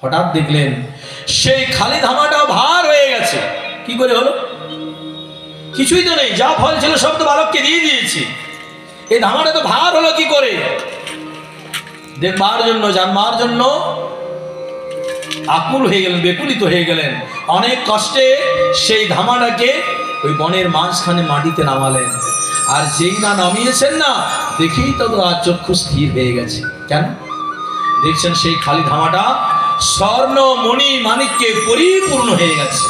হঠাৎ দেখলেন সেই খালি ধামাটা ভার হয়ে গেছে। কি করে হলো? কিছুই তো নেই, যা ফল ছিল সব তো বালককে দিয়ে দিয়েছি, এই ধামাটা তো ভার হলো কি করে? দেখবার জন্য, জানবার জন্য আকুল হয়ে গেলেন, বেকুলিত হয়ে গেলেন। অনেক কষ্টে সেই ধামাটাকে ওই বনের মাঝখানে মাটিতে নামালেন। আর যেই না নামিয়েছেন না, দেখেই তো আর চক্ষু স্থির হয়ে গেছে। কেন? দেখছেন সেই খালি ধামাটা স্বর্ণ মণি মাণিক্যে পরিপূর্ণ হয়ে গেছে।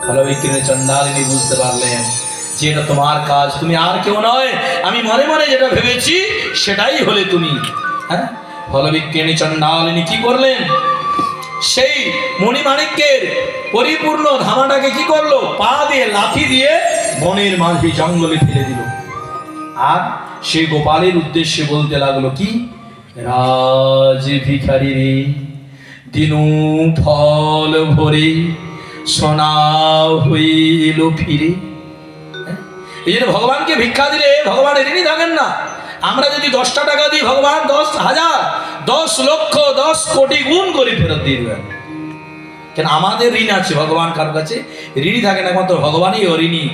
ফলবিক্রিনী চণ্ডালিনী বুঝতে পারলেন যে এটা তোমার কাজ, তুমি আর কেউ নয়, আমি মনে মনে যেটা ভেবেছি সেটাই হলে তুমি। হ্যাঁ, ফলবিক্রিনী চণ্ডালিনী কি করলেন? সেই মণিমাণিক্যের পরিপূর্ণ ধামাটাকে কি করলো? পা দিয়ে লাথি দিয়ে বনের মাঝে জঙ্গলে ফেলে দিল। আর সেই গোপালের উদ্দেশ্যে বলতে লাগলো কি, রাজ ভিখারি রে, দিনু ফল ভরে সোনা হইল ফিরে। এই জন্য ভগবানকে ভিক্ষা দিলে ভগবান ঋণী থাকেন না। আমরা যদি 10টা টাকা দিই, ভগবান 10,000, 10 লক্ষ, 10 কোটি গুণ করে ফেরত দিয়ে দেবেন। কেন? আমাদের ঋণ আছে, ভগবান কার কাছে ঋণী থাকে না, একমাত্র ভগবানই ঋণী।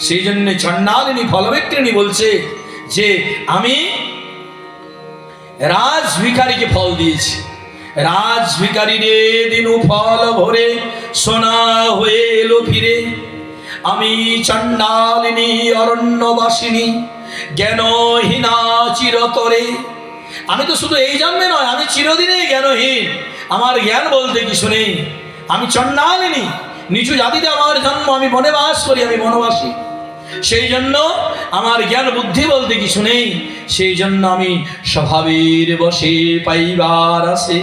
সেই জন্য চণ্ডালিনী ফলবিক্রিনী বলছে যে আমি রাজ ভিখারিকে ফল দিয়েছি। রাজ ভিখারি রে, দিনু ফল ভরে সোনা হয়ে এলো ফিরে। আমি চণ্ডালিনী অরণ্যবাসিনী, জ্ঞানহীনা চিরতরে। আমি তো শুধু এই জন্মে নয়, আমি চিরদিনেই জ্ঞানহীন, আমার জ্ঞান বলতে কিছু নেই। আমি চণ্ডালিনী, নিচু জাতিতে আমার জন্ম, আমি বনে বাস করি, আমি বনবাসী। সেই জন্য আমার জ্ঞান বুদ্ধি বলতে কিছু নেই। সেই জন্য আমি স্বভাবের বসে পাইবার আসে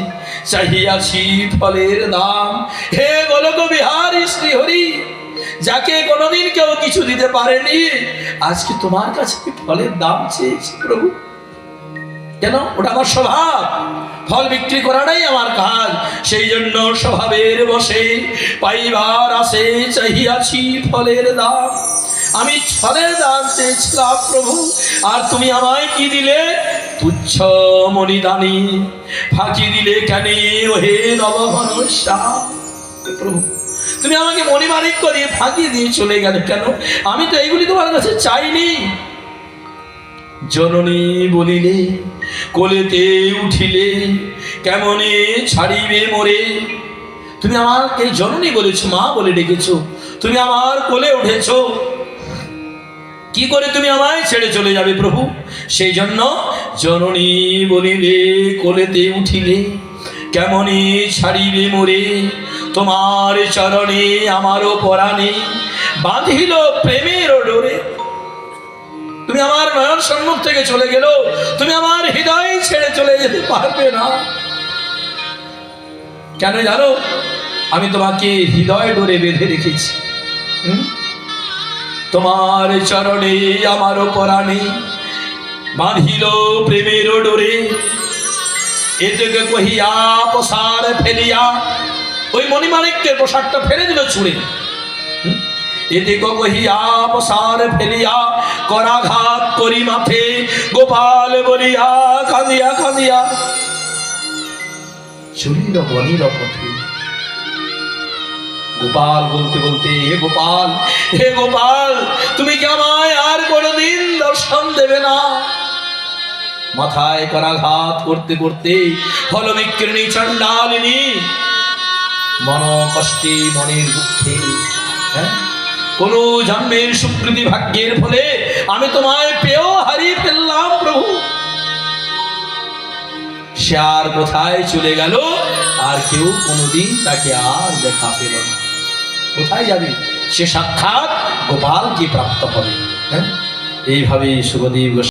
চাহিয়াছি ফলের দাম। হে গোলক বিহারী শ্রীহরি, যাকে কোনোদিন কেউ কিছু দিতে পারেনি, আজকে তোমার কাছে ফলের দাম চেয়েছি প্রভু। কেন? ওটা আমার স্বভাব, ফল বিক্রি করাটাই আমার কাজ। সেই জন্য স্বভাবের বসে পাইবার আসে চাহিয়াছি ফলের দাম। আমি ফলের দাম চেয়েছিলাম প্রভু, আর তুমি আমায় কি দিলে? তুচ্ছ মণিদানি ফাঁকি দিলে কেন ওহে নবঘনশ্যাম। প্রভু, তুমি আমাকে মণিমাণিক্য দিয়ে ফাঁকি দিয়ে চলে গেলে কেন? আমি তো এইগুলি তোমার কাছে চাইনি। জননী বলিলে কোলেতে উঠিলে কেমনে ছাড়িবে মোরে। তুমি আমাকে জননী বলেছো, মা বলে ডেকেছো, তুমি আমার কোলে উঠেছো, কি করে তুমি আমায় ছেড়ে চলে যাবে প্রভু? সেই জন্য জননী বলিলে কোলেতে উঠিলে কেমনে ছাড়িবে মোরে। তোমার চরণে আমারও পরাণে বাঁধিল প্রেমের ডোরে। তুমি আমার নয়ন সম্মুখ থেকে চলে গেল, তুমি আমার হৃদয় ছেড়ে চলে যেতে পারবে না। কেন জানো? আমি তোমাকে হৃদয় ডোরে বেঁধে রেখেছি। তোমার চরণে আমারও পরাণে বাঁধিল প্রেমের ডোরে। এদিকে কহিয়া প্রসাদ ফেলিয়া, ওই মণিমাণিক্যের প্রসাদটা ফেলে দিল ছুঁড়ে। এদিকে কহিয়া প্রসাদ ফেলিয়া করাঘাত করি মাথে গোপাল বলিয়া কাঁদিয়া কাঁদিয়া চলিল বনিল পথে। গোপাল বলতে বলতে, হে গোপাল, হে গোপাল, তুমি কি আমায় আর কোনোদিন দর্শন দেবে না? মাথায় করাঘাত করতে করতে ফলবিক্রিনী চণ্ডালিনী মন কষ্টে, মনের দুঃখে, কোন জন্মের সুকৃতি ভাগ্যের ফলে আমি তোমায় পেয়েও হারিয়ে ফেললাম প্রভু। সে আর কোথায় চলে গেল, আর কেউ কোনোদিন তাকে আর দেখা পেল না। কোথায় যাবে? সে সাক্ষাৎ গোপালকে প্রাপ্ত হবে। এইভাবে সুখদেব